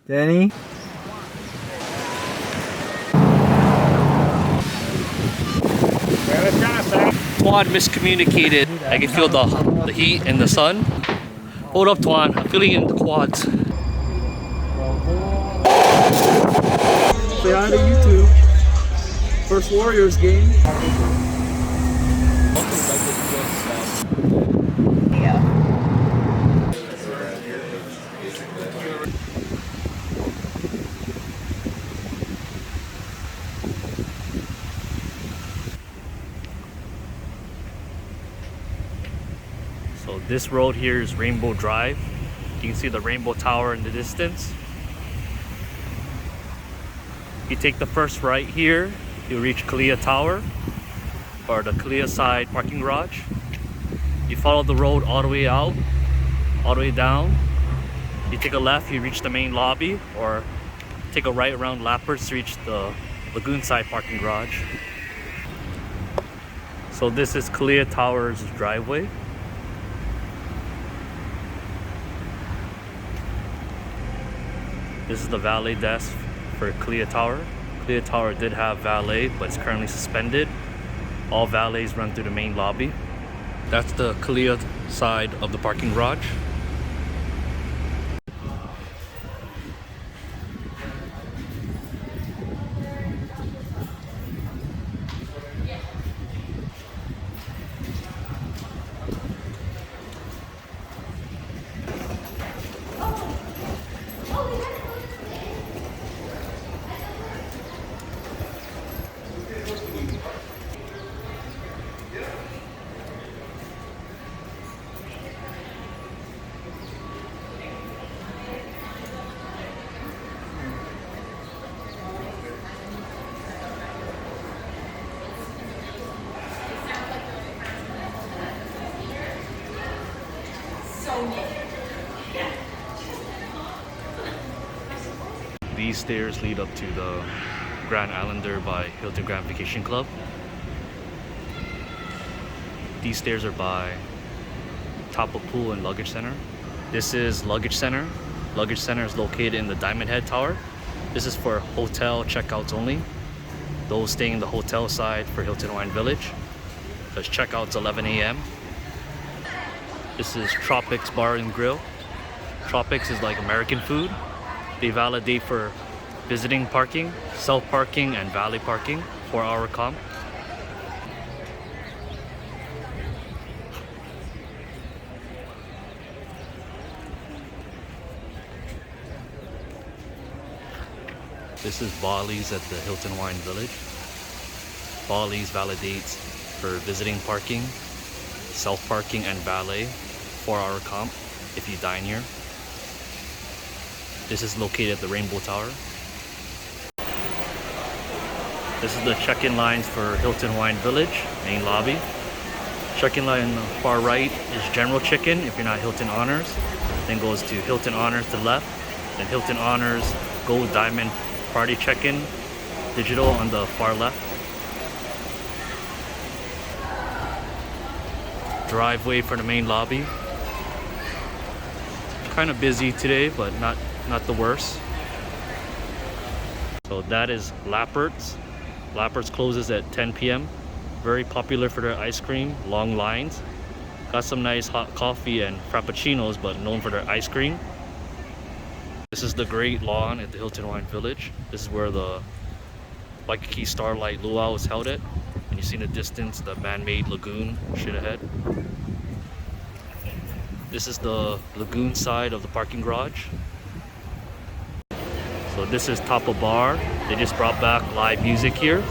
Danny? Tuan miscommunicated. I can feel the heat and the sun. Hold up, Tuan. I'm feeling it in the quads. Say hi to YouTube. First Warriors game. So this road here is Rainbow Drive. You can see the Rainbow Tower in the distance. You take the first right here, you'll reach Kalia Tower, or the Kalia side parking garage. You follow the road all the way out, all the way down. You take a left, you reach the main lobby, or take a right around Lapperts to reach the Lagoon side parking garage. So this is Kalia Tower's driveway. This is the valet desk for Kalia Tower. Kalia Tower did have valet, but it's currently suspended. All valets run through the main lobby. That's the Kalia side of the parking garage. These stairs lead up to the Grand Islander by Hilton Grand Vacation Club. These stairs are by Tapa Pool and Luggage Center. This is Luggage Center. Luggage Center is located in the Diamond Head Tower. This is for hotel checkouts only. Those staying in the hotel side for Hilton Hawaiian Village, because checkout's 11 a.m. This is Tropics Bar and Grill. Tropics is like American food. They validate for visiting parking, self-parking, and valet parking, 4-hour comp. This is Bali's at the Hilton Hawaiian Village. Bali's validates for visiting parking, self-parking, and valet, 4-hour comp if you dine here. This is located at the Rainbow Tower. This is the check-in lines for Hilton Hawaiian Village, main lobby. Check-in line on the far right is General Check-in if you're not Hilton Honors. Then goes to Hilton Honors to the left. Then Hilton Honors Gold Diamond Party Check-in digital on the far left. Driveway for the main lobby. Kind of busy today, but not the worst. So that is Lapperts. Lapperts closes at 10 p.m. Very popular for their ice cream, long lines. Got some nice hot coffee and frappuccinos, but known for their ice cream. This is the Great Lawn at the Hilton Hawaiian Village. This is where the Waikiki Starlight Luau is held at. And you see in the distance the man-made lagoon straight ahead. This is the lagoon side of the parking garage. So this is Tapa Bar. They just brought back live music here.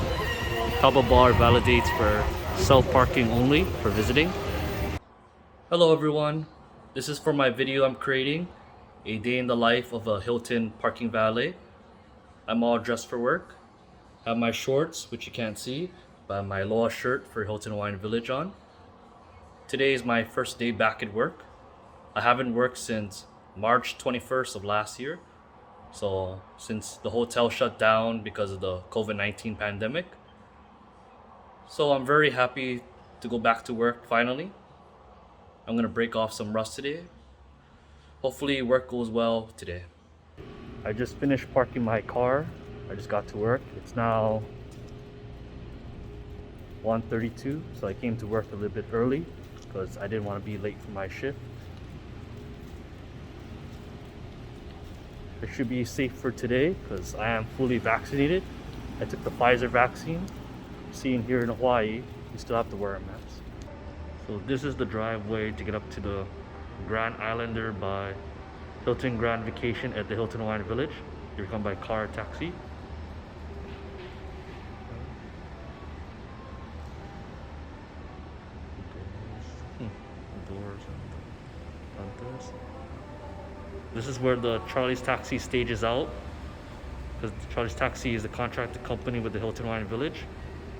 Tapa Bar validates for self-parking only for visiting. Hello everyone. This is for my video I'm creating. A day in the life of a Hilton parking valet. I'm all dressed for work. I have my shorts, which you can't see, but I have my aloha shirt for Hilton Hawaiian Village on. Today is my first day back at work. I haven't worked since March 21st of last year. So since the hotel shut down because of the COVID-19 pandemic. So I'm very happy to go back to work finally. I'm gonna break off some rust today. Hopefully work goes well today. I just finished parking my car. I just got to work. It's now 1:32, so I came to work a little bit early because I didn't want to be late for my shift. I should be safe for today because I am fully vaccinated. I took the Pfizer vaccine. Seeing here in Hawaii, you still have to wear a mask. So this is the driveway to get up to the Grand Islander by Hilton Grand Vacation at the Hilton Hawaiian Village. You're come by car or taxi. Doors and front. This is where the Charlie's Taxi stages out, because Charlie's Taxi is a contracted company with the Hilton Hawaiian Village,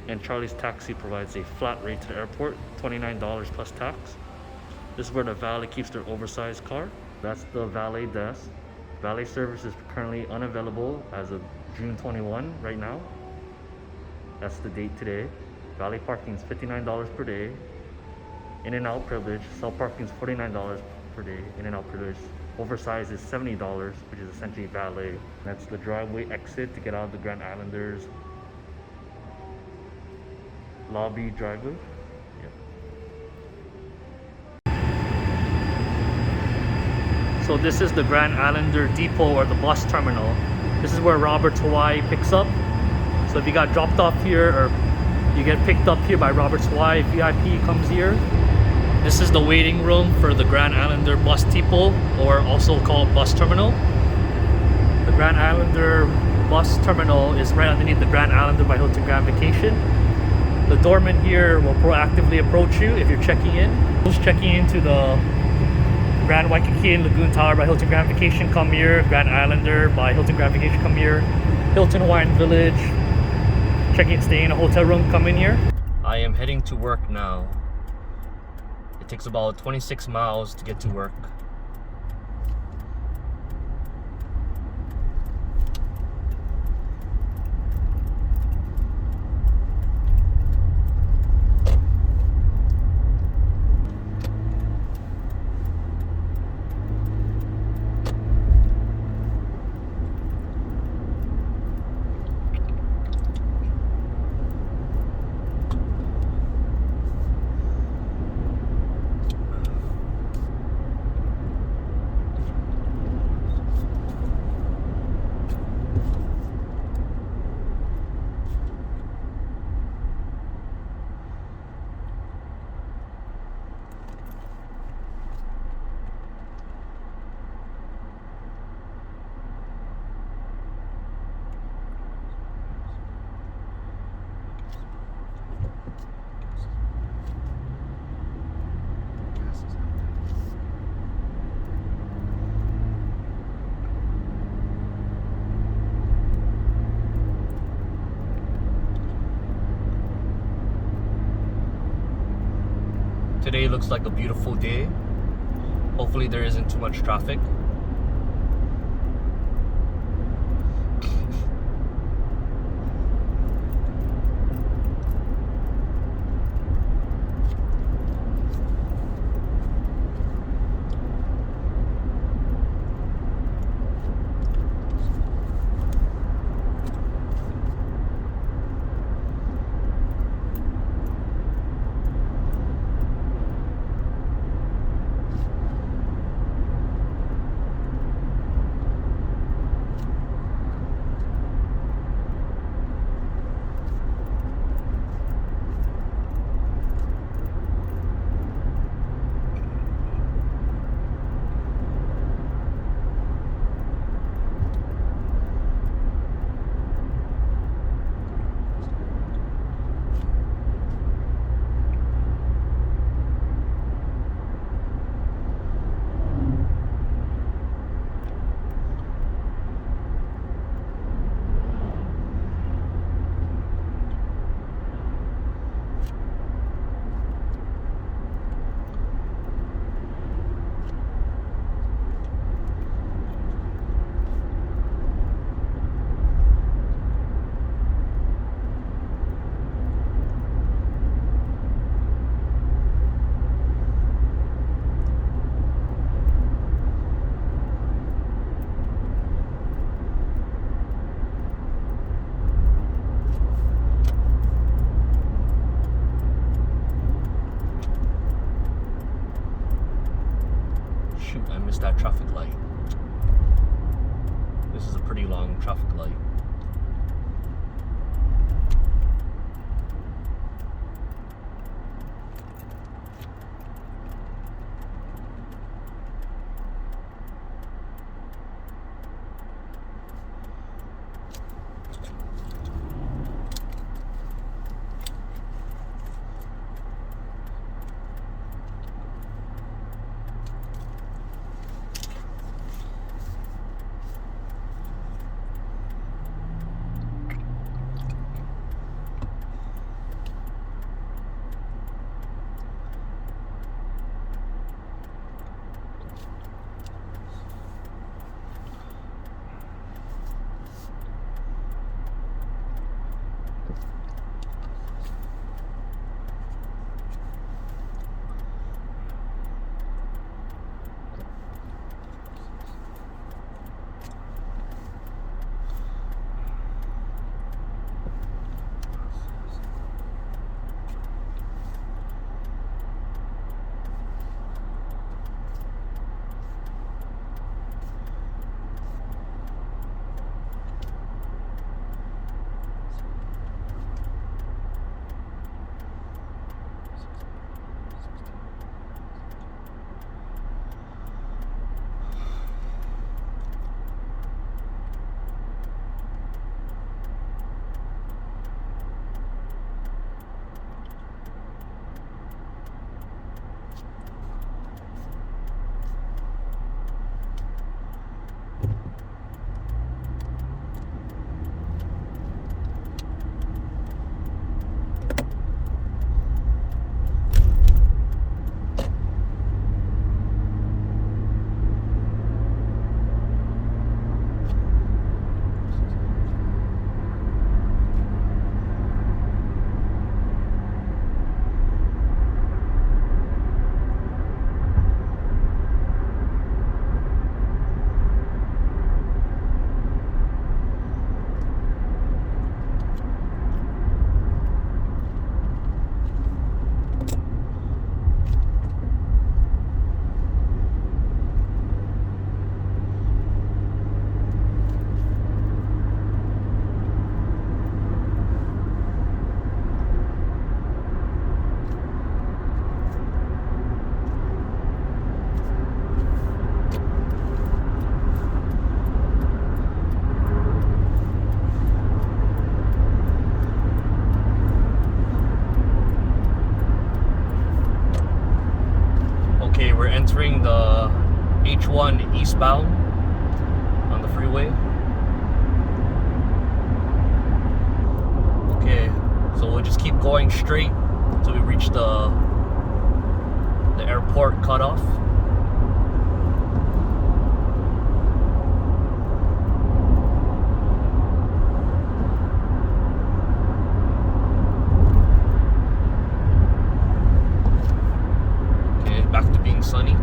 and Charlie's Taxi provides a flat rate to the airport, $29 plus tax. This is where the valet keeps their oversized car. That's the valet desk. Valet service is currently unavailable as of June 21 right now. That's the date today. Valet parking is $59 per day. In and out privilege, self parking is $49 per day. In and out privilege, oversized is $70, which is essentially valet. That's the driveway exit to get out of the Grand Islanders lobby driveway. So this is the Grand Islander depot or the bus terminal. This is where Robert's Hawaii picks up. So if you got dropped off here or you get picked up here by Robert's Hawaii, VIP comes here. This is the waiting room for the Grand Islander bus depot, or also called bus terminal. The Grand Islander bus terminal is right underneath the Grand Islander by Hilton Grand Vacation. The doorman here will proactively approach you if you're checking in. Those checking into the Grand Waikiki and Lagoon Tower by Hilton Grand Vacation come here. Grand Islander by Hilton Grand Vacation come here. Hilton Hawaiian Village, checking staying in a hotel room, come in here. I am heading to work now. It takes about 26 miles to get to work. Today looks like a beautiful day. Hopefully there isn't too much traffic. pretty long traffic light. Entering the H1 eastbound on the freeway. Okay, so we'll just keep going straight until we reach the airport cutoff. Back to being sunny.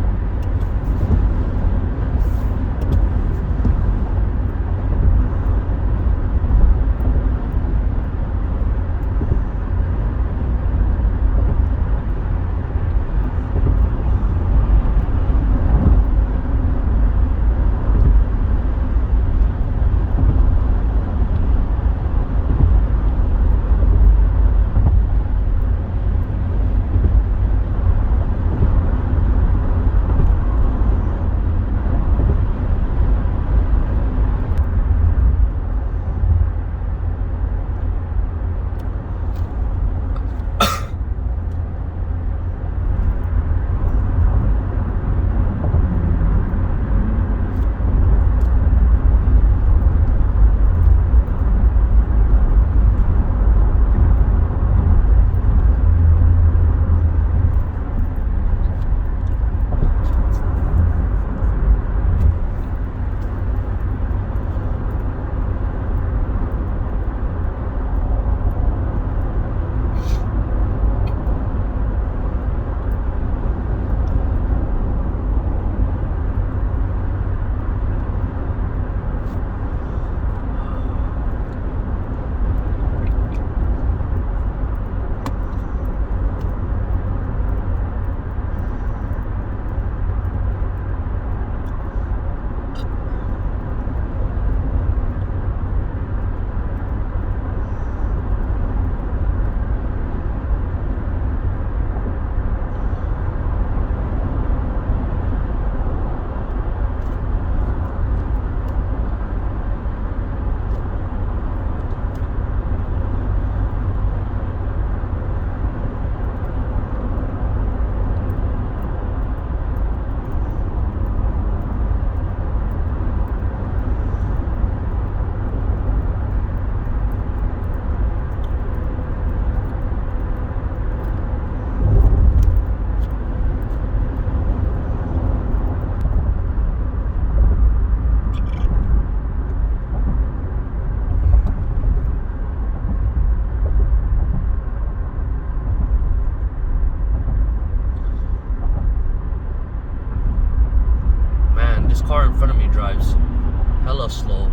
hella slow.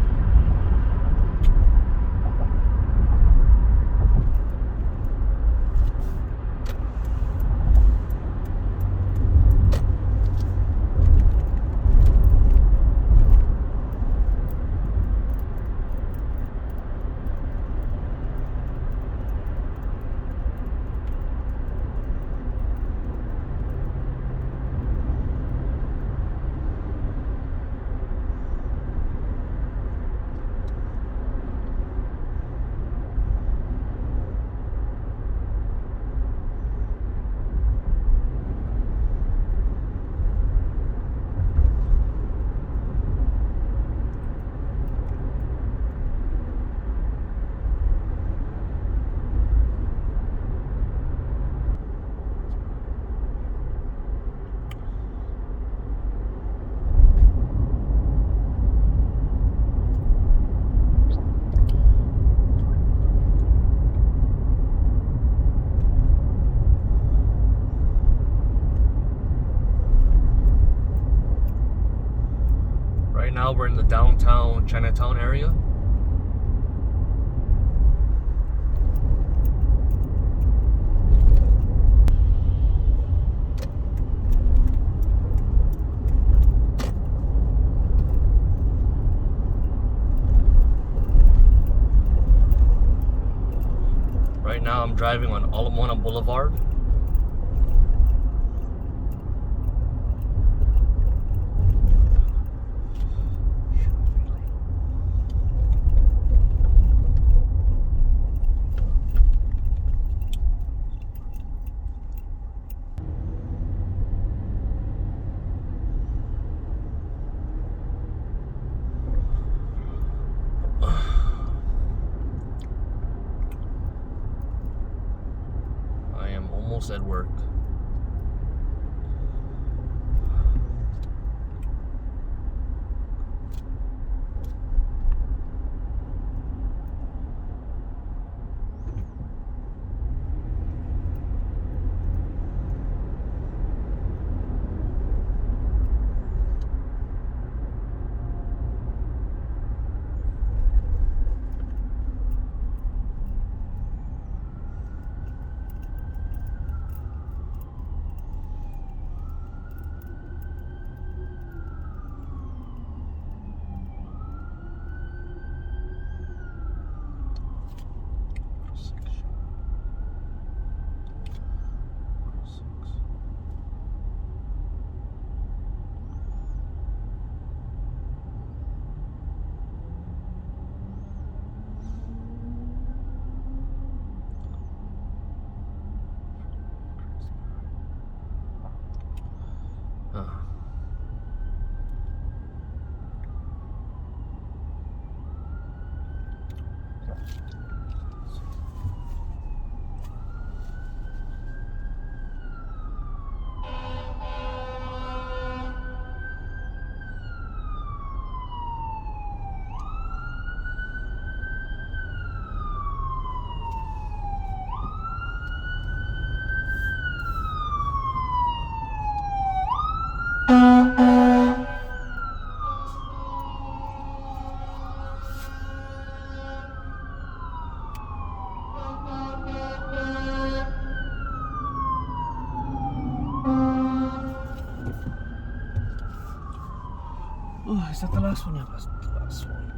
Right now we're in the downtown Chinatown area. Right now I'm driving on Ala Moana Boulevard. Almost at work. Oh, is that the last one? Yeah, that's the last one.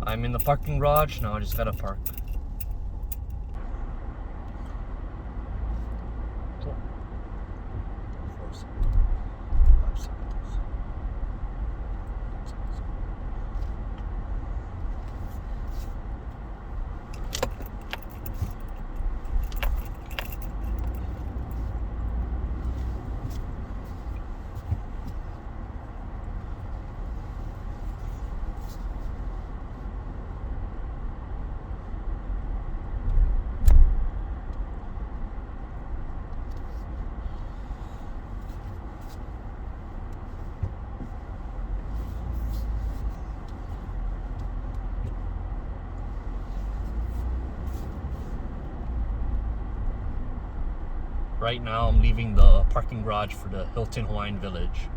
I'm in the parking garage, now I just gotta park. Right now I'm leaving the parking garage for the Hilton Hawaiian Village.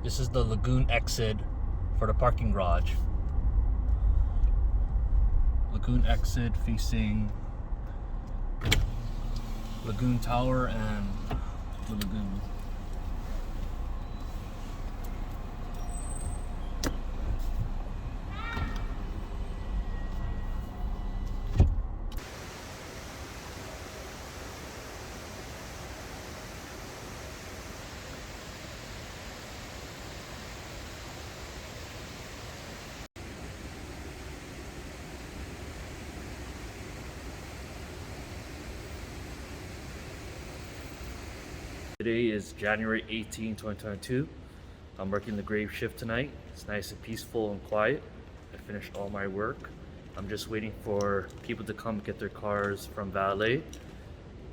This is the lagoon exit for the parking garage. Lagoon exit facing Lagoon Tower and the lagoon. Today is January 18, 2022. I'm working the grave shift tonight. It's nice and peaceful and quiet. I finished all my work. I'm just waiting for people to come get their cars from valet.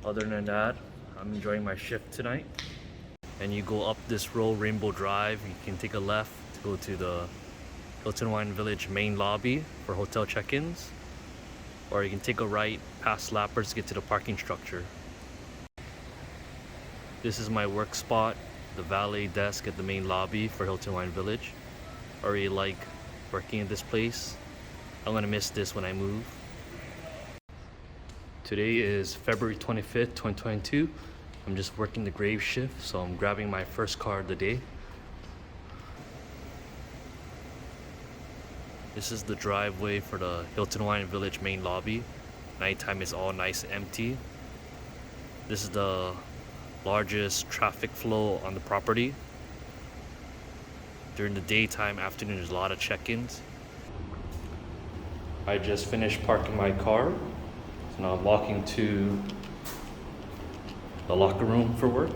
Other than that, I'm enjoying my shift tonight. And you go up this row, Rainbow Drive. You can take a left to go to the Hilton Hawaiian Village main lobby for hotel check-ins. Or you can take a right past Lappers to get to the parking structure. This is my work spot, the valet desk at the main lobby for Hilton Hawaiian Village. I really like working at this place. I'm gonna miss this when I move. Today is February 25th, 2022. I'm just working the grave shift, so I'm grabbing my first car of the day. This is the driveway for the Hilton Hawaiian Village main lobby. Nighttime is all nice and empty. This is the largest traffic flow on the property. During the daytime, afternoon, there's a lot of check-ins. I just finished parking my car, so now I'm walking to the locker room for work.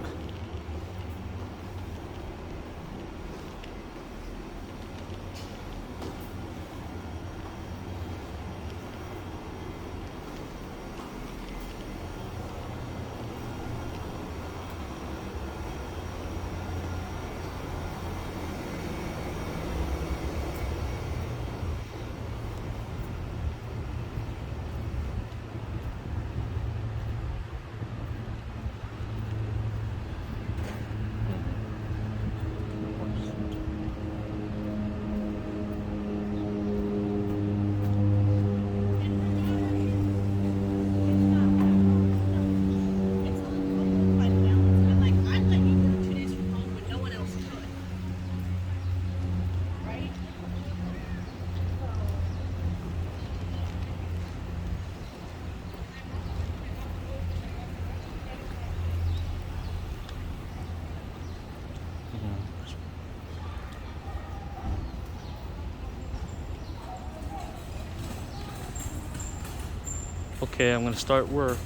Okay, I'm gonna start work.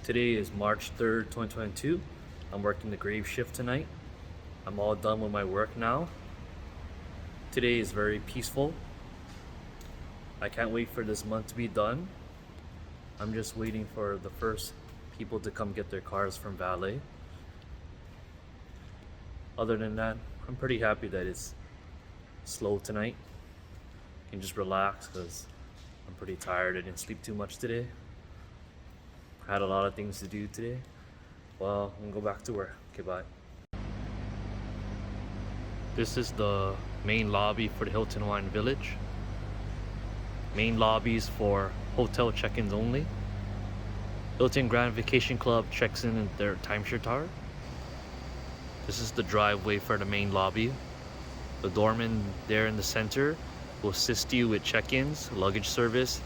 Today is March 3rd, 2022. I'm working the grave shift tonight. I'm all done with my work now. Today is very peaceful. I can't wait for this month to be done. I'm just waiting for the first people to come get their cars from Valet. Other than that, I'm pretty happy that it's slow tonight. I can just relax because I'm pretty tired. I didn't sleep too much today. I had a lot of things to do today. Well, I'm gonna go back to work. Okay, bye. This is the main lobby for the Hilton Hawaiian Village. Main lobbies for hotel check-ins only. Hilton Grand Vacation Club checks in their timeshare tower. This is the driveway for the main lobby. The doorman there in the center will assist you with check-ins, luggage service,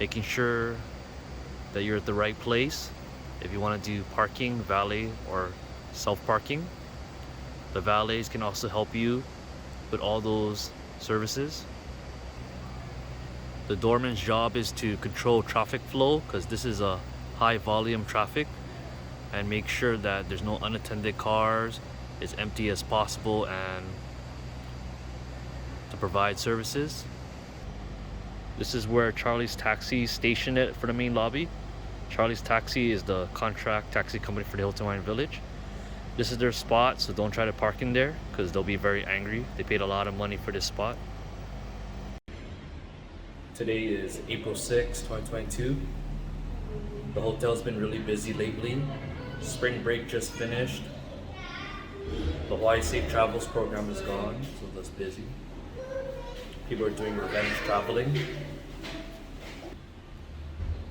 making sure that you're at the right place. If you want to do parking, valet, or self-parking, the valets can also help you with all those services. The doorman's job is to control traffic flow because this is a high volume traffic, and make sure that there's no unattended cars, as empty as possible, and to provide services. This is where Charlie's Taxi is stationed at for the main lobby. Charlie's Taxi is the contract taxi company for the Hilton Hawaiian Village. This is their spot, so don't try to park in there because they'll be very angry. They paid a lot of money for this spot. Today is April 6, 2022. The hotel's been really busy lately. Spring break just finished. The Hawaii Safe Travels program is gone, so that's busy. People are doing revenge traveling.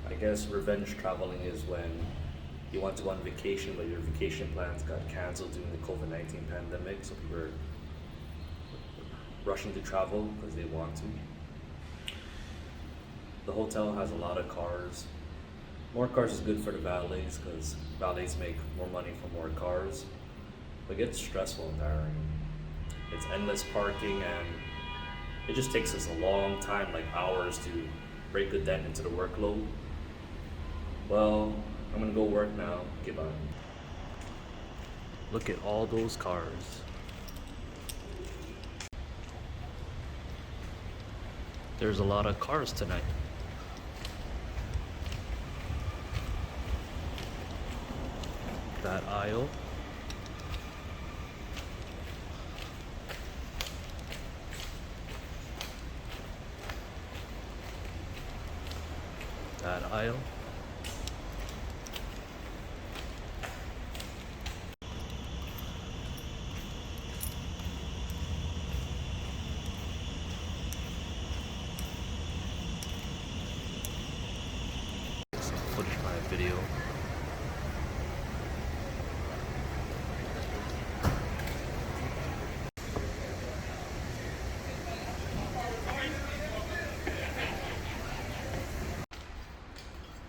I guess revenge traveling is when you want to go on vacation, but your vacation plans got canceled during the COVID-19 pandemic, so people are rushing to travel because they want to. The hotel has a lot of cars. More cars is good for the valets because valets make more money for more cars. But it gets stressful and tiring. It's endless parking, and it just takes us a long time, like hours, to break a dent into the workload. Well, I'm gonna go work now. Goodbye. Look at all those cars. There's a lot of cars tonight. That aisle. That aisle. Footage my video.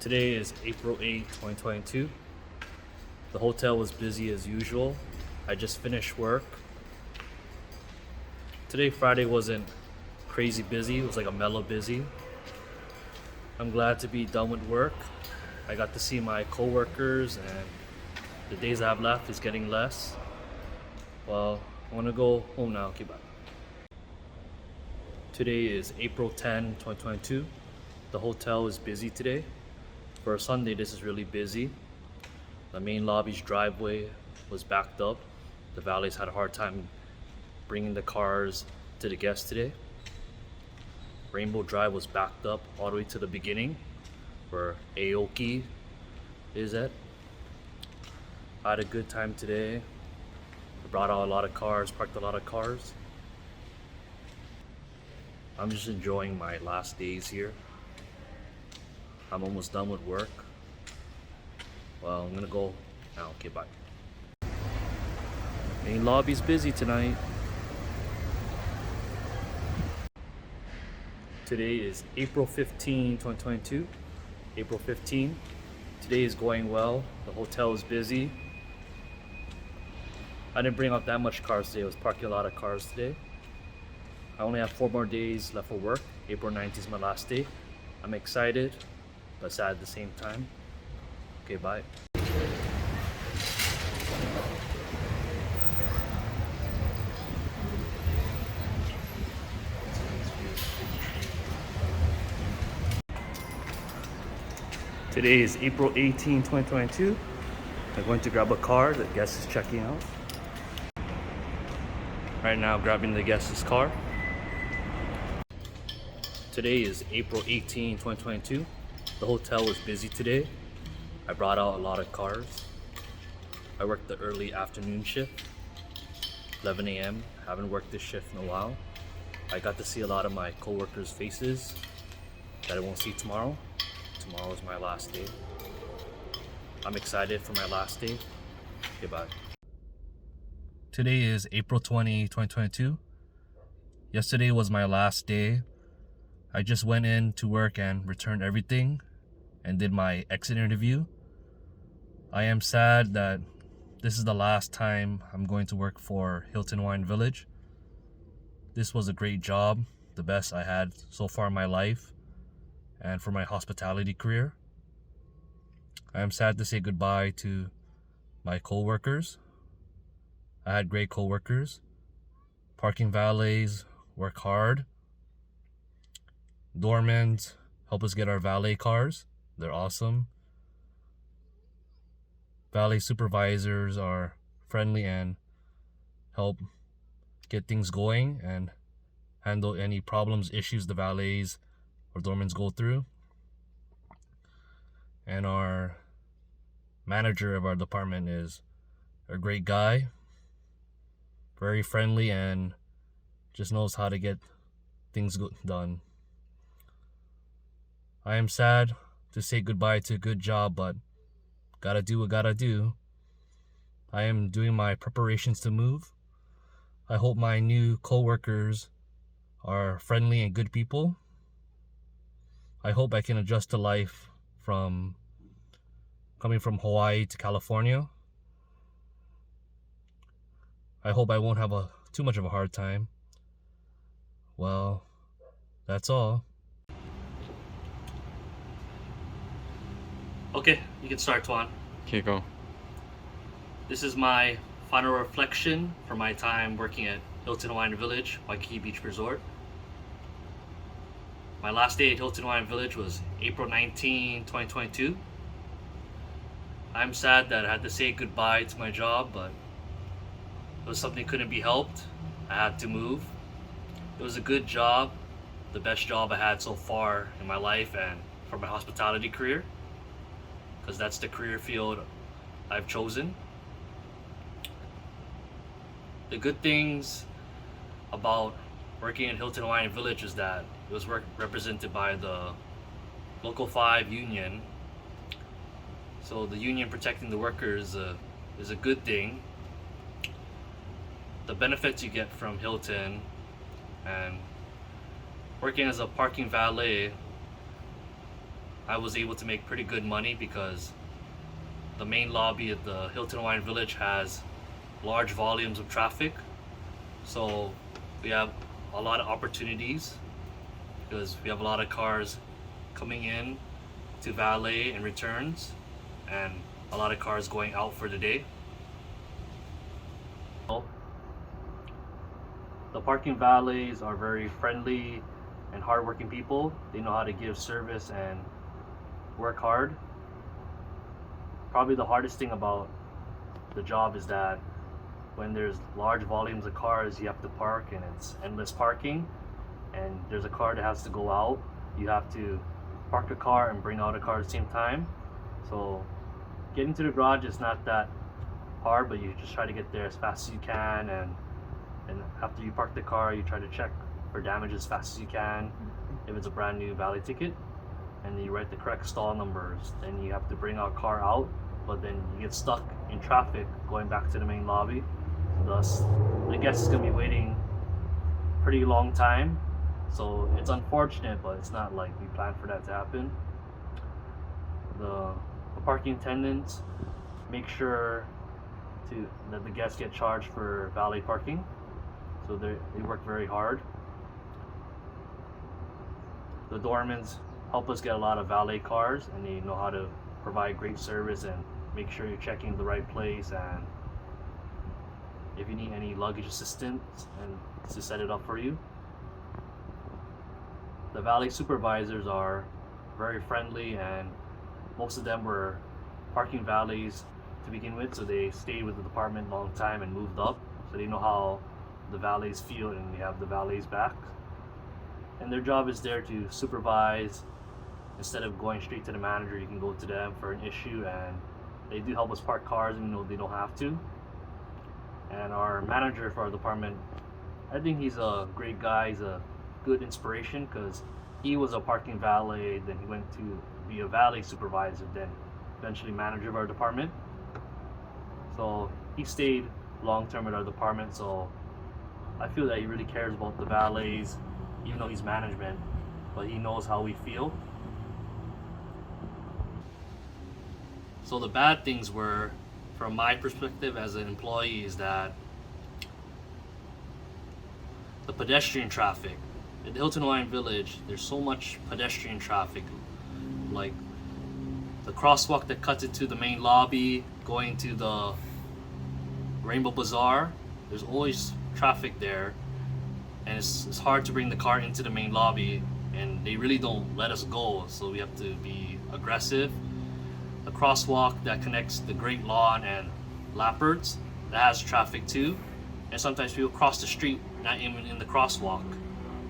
Today is April 8, 2022. The hotel was busy as usual. I just finished work. Today, Friday, wasn't crazy busy. It was like a mellow busy. I'm glad to be done with work. I got to see my coworkers, and the days I have left is getting less. Well, I want to go home now. Okay, bye. Today is April 10, 2022. The hotel is busy today. For a Sunday, this is really busy. The main lobby's driveway was backed up. The valets had a hard time bringing the cars to the guests today. Rainbow Drive was backed up all the way to the beginning where Aoki is at. I had a good time today. I brought out a lot of cars, parked a lot of cars. I'm just enjoying my last days here. I'm almost done with work. Well, I'm gonna go now. Okay, bye. Main lobby's busy tonight. Today is April 15, 2022. April 15. Today is going well. The hotel is busy. I didn't bring out that much cars today. I was parking a lot of cars today. I only have 4 more days left for work. April 19th is my last day. I'm excited, but sad at the same time. Okay, bye. Today is April 18, 2022. I'm going to grab a car that guest is checking out. Right now, grabbing the guest's car. Today is April 18, 2022. The hotel was busy today. I brought out a lot of cars. I worked the early afternoon shift, 11 a.m. Haven't worked this shift in a while. I got to see a lot of my co-workers' faces that I won't see tomorrow. Tomorrow is my last day. I'm excited for my last day. Goodbye. Today is April 20, 2022. Yesterday was my last day. I just went in to work and returned everything and did my exit interview. I am sad that this is the last time I'm going to work for Hilton Hawaiian Village. This was a great job, the best I had so far in my life and for my hospitality career. I am sad to say goodbye to my co-workers. I had great co-workers. Parking valets work hard. Doormen help us get our valet cars. They're awesome. Valet supervisors are friendly and help get things going and handle any problems, issues the valets or doormen go through. And our manager of our department is a great guy, very friendly, and just knows how to get things done. I am sad to say goodbye to a good job, but gotta do what gotta do. I am doing my preparations to move. I hope my new co-workers are friendly and good people. I hope I can adjust to life from coming from Hawaii to California. I hope I won't have too much of a hard time. Well, that's all. Okay, you can start, Tuan. Okay, go. This is my final reflection for my time working at Hilton Hawaiian Village, Waikiki Beach Resort. My last day at Hilton Hawaiian Village was April 19, 2022. I'm sad that I had to say goodbye to my job, but it was something that couldn't be helped. I had to move. It was a good job, the best job I had so far in my life and for my hospitality career, because that's the career field I've chosen. The good things about working at Hilton Hawaiian Village is that it was represented by the Local 5 union. So the union protecting the workers is a good thing. The benefits you get from Hilton and working as a parking valet, I was able to make pretty good money because the main lobby at the Hilton Hawaiian Village has large volumes of traffic. So we have a lot of opportunities because we have a lot of cars coming in to valet and returns, and a lot of cars going out for the day. The parking valets are very friendly and hardworking people. They know how to give service and work hard. Probably the hardest thing about the job is that when there's large volumes of cars, you have to park and it's endless parking, and there's a car that has to go out. You have to park the car and bring out a car at the same time. So getting to the garage is not that hard, but you just try to get there as fast as you can, and after you park the car, you try to check for damage as fast as you can if it's a brand new valet ticket, and then you write the correct stall numbers. Then you have to bring our car out, but then you get stuck in traffic going back to the main lobby. Thus, the guest is going to be waiting pretty long time. So it's unfortunate, but it's not like we planned for that to happen. The parking attendants make sure that the guests get charged for valet parking. So they work very hard. The doormen help us get a lot of valet cars, and they know how to provide great service and make sure you're checking the right place, and if you need any luggage assistance and to set it up for you. The valet supervisors are very friendly, and most of them were parking valets to begin with, so they stayed with the department a long time and moved up, so they know how the valets feel, and they have the valets back. And their job is there to supervise. Instead of going straight to the manager, you can go to them for an issue, and they do help us park cars even though they don't have to. And our manager for our department, I think he's a great guy. He's a good inspiration because he was a parking valet, then he went to be a valet supervisor, then eventually manager of our department. So he stayed long term at our department, so I feel that he really cares about the valets, even though he's management, but he knows how we feel. So the bad things were, from my perspective as an employee, is that the pedestrian traffic. At the Hilton Hawaiian Village, there's so much pedestrian traffic. Like the crosswalk that cuts into the main lobby, going to the Rainbow Bazaar, there's always traffic there, and it's hard to bring the car into the main lobby, and they really don't let us go, so we have to be aggressive. The crosswalk that connects the Great Lawn and Lapperts, that has traffic too, and sometimes people cross the street not even in the crosswalk,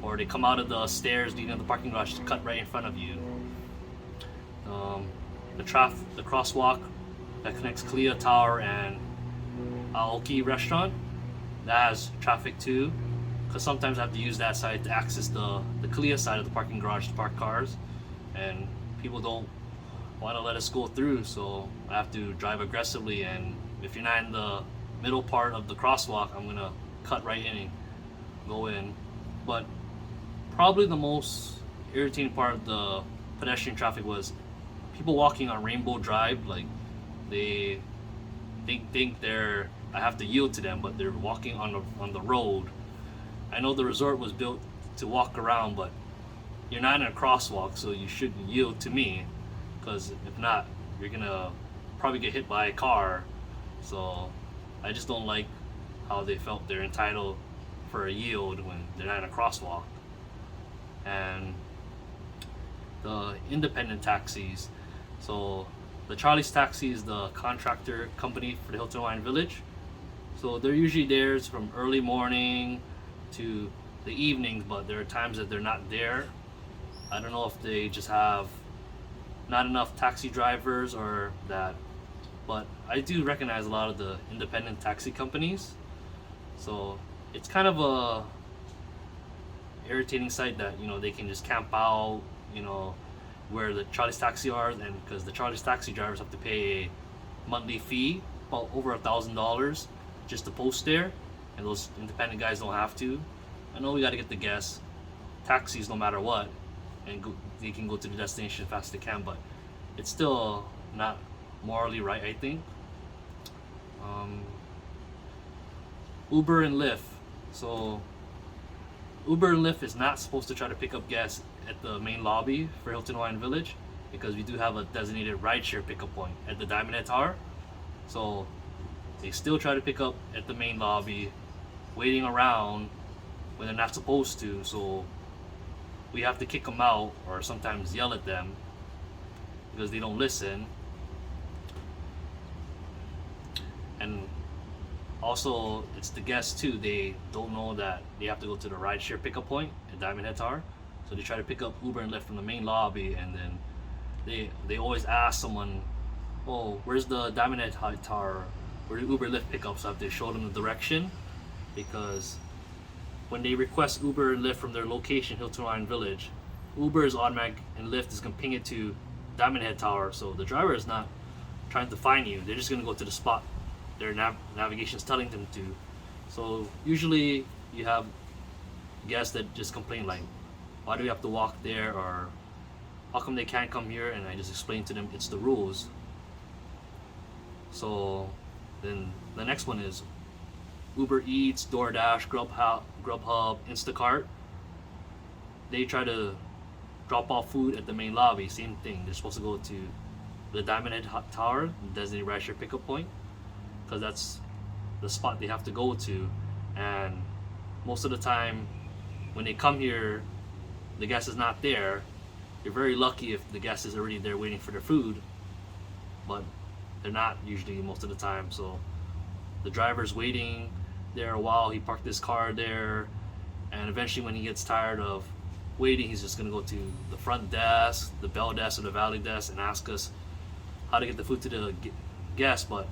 or they come out of the stairs leading to the parking garage to cut right in front of you. The crosswalk that connects Kalia Tower and Aoki Restaurant, that has traffic too, because sometimes I have to use that side to access the Kalia side of the parking garage to park cars, and people don't want to let us go through, so I have to drive aggressively, and if you're not in the middle part of the crosswalk, I'm gonna cut right in and go in. But probably the most irritating part of the pedestrian traffic was people walking on Rainbow Drive. Like they think I have to yield to them, but they're walking on the road. I know the resort was built to walk around, but you're not in a crosswalk, so you shouldn't yield to me, because if not, you're gonna probably get hit by a car. So I just don't like how they felt they're entitled for a yield when they're not in a crosswalk. And the independent taxis. So the Charlie's Taxi is the contractor company for the Hilton Hawaiian Village. So they're usually there from early morning to the evenings, but there are times that they're not there. I don't know if they just have not enough taxi drivers or that, but I do recognize a lot of the independent taxi companies. So it's kind of a irritating sight that, you know, they can just camp out, you know, where the Charlie's Taxi are, and because the Charlie's Taxi drivers have to pay a monthly fee, about over $1,000 just to post there, and those independent guys don't have to. I know we got to get the guests taxis no matter what, and they can go to the destination as fast as they can, but it's still not morally right, I think. Uber and Lyft. So Uber and Lyft is not supposed to try to pick up guests at the main lobby for Hilton Hawaiian Village, because we do have a designated rideshare pickup point at the Diamond Head Tower. So they still try to pick up at the main lobby, waiting around when they're not supposed to. So we have to kick them out or sometimes yell at them because they don't listen. And also, it's the guests too. They don't know that they have to go to the rideshare pickup point at Diamond Head Tower. So they try to pick up Uber and Lyft from the main lobby, and then they always ask someone, "Oh, where's the Diamond Head Tower? Where do Uber and Lyft pick up?" So I have to show them the direction, because when they request Uber and Lyft from their location, Hilton Hawaiian Village, Uber is automatic and Lyft is gonna ping it to Diamond Head Tower. So the driver is not trying to find you; they're just gonna go to the spot their navigation is telling them to. So usually you have guests that just complain like, "Why do we have to walk there?" or "How come they can't come here?" And I just explain to them it's the rules. So then the next one is Uber Eats, DoorDash, Grubhub, Instacart. They try to drop off food at the main lobby, same thing. They're supposed to go to the Diamond Head Tower, the designated rideshare pickup point, because that's the spot they have to go to. And most of the time, when they come here, the guest is not there. You're very lucky if the guest is already there waiting for their food, but they're not usually most of the time. So the driver's waiting there a while. He parked his car there, and eventually when he gets tired of waiting, he's just gonna go to the front desk, the bell desk or the valet desk, and ask us how to get the food to the guest. But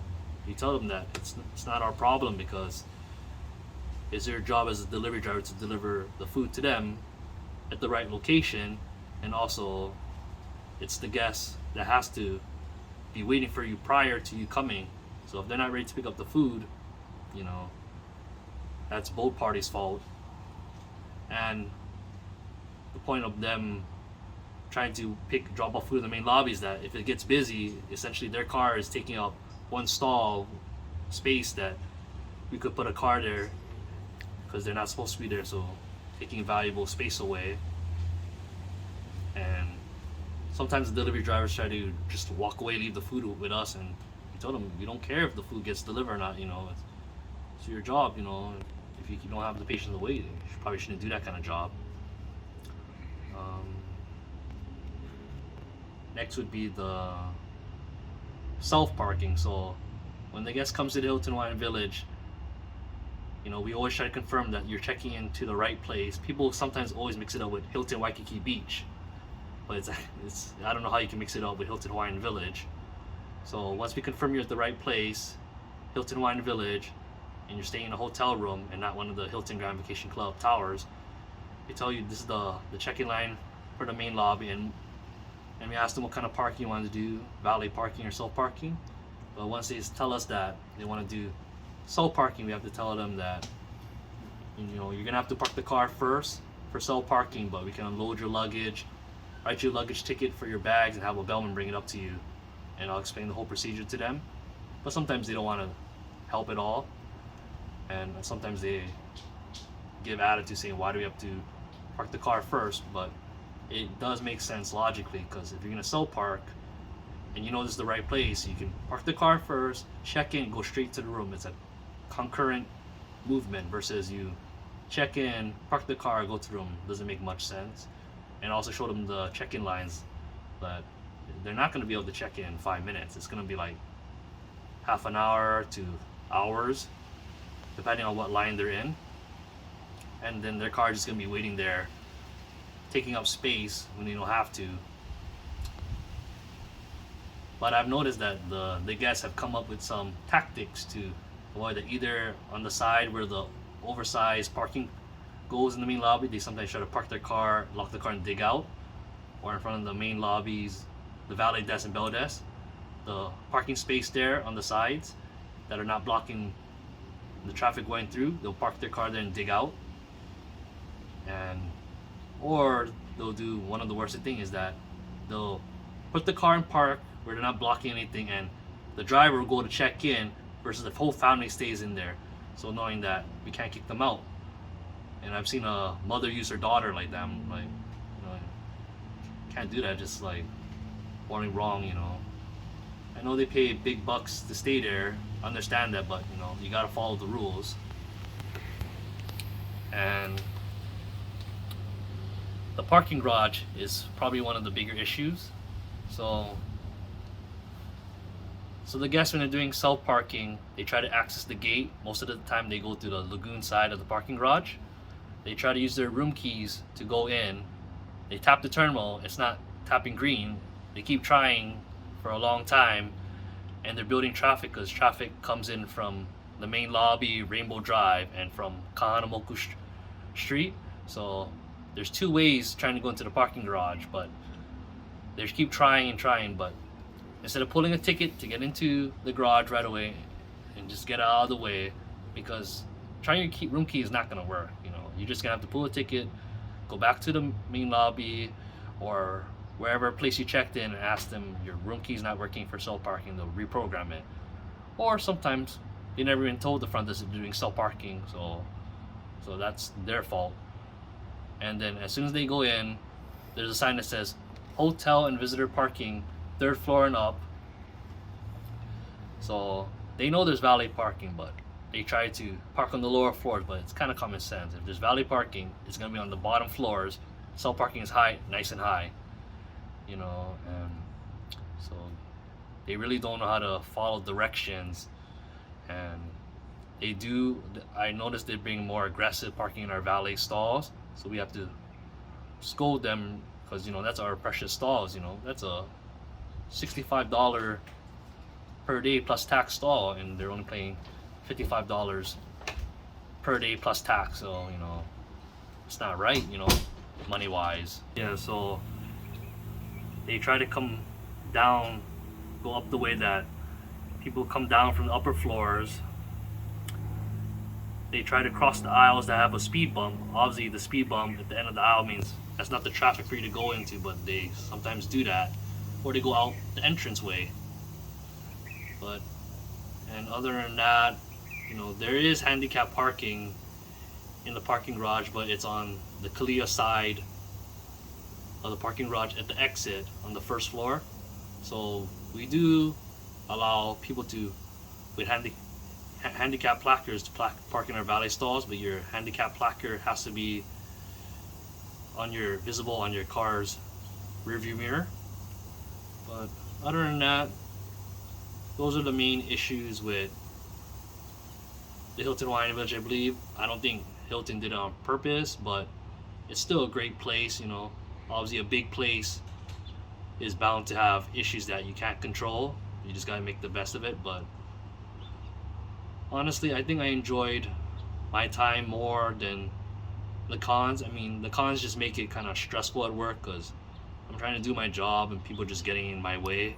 you tell them that it's not our problem, because it's their job as a delivery driver to deliver the food to them at the right location. And also, it's the guest that has to be waiting for you prior to you coming. So if they're not ready to pick up the food, you know, that's both parties' fault. And the point of them trying to drop off food in the main lobby is that if it gets busy, essentially their car is taking up one stall space that we could put a car there, because they're not supposed to be there, so taking valuable space away. And sometimes the delivery drivers try to just walk away, leave the food with us, and we tell them we don't care if the food gets delivered or not. You know, it's your job. You know, if you don't have the patience to wait, you probably shouldn't do that kind of job. Next would be the self-parking. So when the guest comes to the Hilton Hawaiian Village, you know, we always try to confirm that you're checking into the right place. People sometimes always mix it up with Hilton Waikiki Beach, but it's I don't know how you can mix it up with Hilton Hawaiian Village. So once we confirm you're at the right place, Hilton Hawaiian Village, and you're staying in a hotel room and not one of the Hilton Grand Vacation Club towers, we tell you this is the check-in line for the main lobby, and we ask them what kind of parking you want to do, valet parking or self-parking. But once they tell us that they want to do self-parking, we have to tell them that, you know, you're gonna have to park the car first for self-parking, but we can unload your luggage, write you a luggage ticket for your bags, and have a bellman bring it up to you, and I'll explain the whole procedure to them. But sometimes they don't want to help at all, and sometimes they give attitude saying, why do we have to park the car first? But it does make sense logically, because if you're gonna self-park and you know this is the right place, you can park the car first, check in, go straight to the room. It's a concurrent movement versus you check in, park the car, go to the room. Doesn't make much sense. And also show them the check-in lines, that they're not going to be able to check in 5 minutes. It's going to be like half an hour to hours, depending on what line they're in. And then their car is just going to be waiting there, taking up space when they don't have to. But I've noticed that the guests have come up with some tactics to avoid that. Either on the side where the oversized parking goes in the main lobby, they sometimes try to park their car, lock the car, and dig out. Or in front of the main lobbies, the valet desk and bell desk, the parking space there on the sides that are not blocking the traffic going through, they'll park their car there and dig out. Or they'll do one of the worst things, is that they'll put the car in park where they're not blocking anything, and the driver will go to check in versus the whole family stays in there. So knowing that we can't kick them out. And I've seen a mother use her daughter like that. I'm like, you know, can't do that. Just like morning wrong, you know. I know they pay big bucks to stay there, understand that, but you know, you gotta follow the rules. And the parking garage is probably one of the bigger issues. So the guests, when they're doing self-parking, they try to access the gate. Most of the time they go to the lagoon side of the parking garage. They try to use their room keys to go in. They tap the terminal, it's not tapping green. They keep trying for a long time, and they're building traffic, because traffic comes in from the main lobby, Rainbow Drive, and from Kahanamoku Street. So there's two ways trying to go into the parking garage, but they just keep trying and trying. But instead of pulling a ticket to get into the garage right away and just get out of the way, because trying your room key is not going to work. You know, you're just going to have to pull a ticket, go back to the main lobby or wherever place you checked in, and ask them your room key is not working for self-parking. They'll reprogram it. Or sometimes they never even told the front desk they're doing self-parking, so that's their fault. And then as soon as they go in, there's a sign that says hotel and visitor parking, 3rd floor and up. So they know there's valet parking, but they try to park on the lower floors. But it's kind of common sense. If there's valet parking, it's gonna be on the bottom floors. Self parking is high, nice and high, you know. And so they really don't know how to follow directions, and they do. I noticed they bring more aggressive parking in our valet stalls, so we have to scold them because, you know, that's our precious stalls. You know, that's a $65 per day plus tax stall, and they're only paying $55 per day plus tax. So, you know, it's not right, you know, money wise. Yeah, so they try to come down, go up the way that people come down from the upper floors. They try to cross the aisles that have a speed bump. Obviously the speed bump at the end of the aisle means that's not the traffic for you to go into, but they sometimes do that, or they go out the entranceway. But, and other than that, you know, there is handicap parking in the parking garage, but it's on the Kalia side of the parking garage at the exit on the 1st floor. So we do allow people to, with handicap placards, to park in our valet stalls, but your handicap placard has to be on your visible on your car's rearview mirror. But other than that, those are the main issues with the Hilton Hawaiian Village, I believe. I don't think Hilton did it on purpose, but it's still a great place, you know. Obviously a big place is bound to have issues that you can't control. You just gotta make the best of it. But honestly, I think I enjoyed my time more than the cons. I mean, the cons just make it kind of stressful at work because I'm trying to do my job and people just getting in my way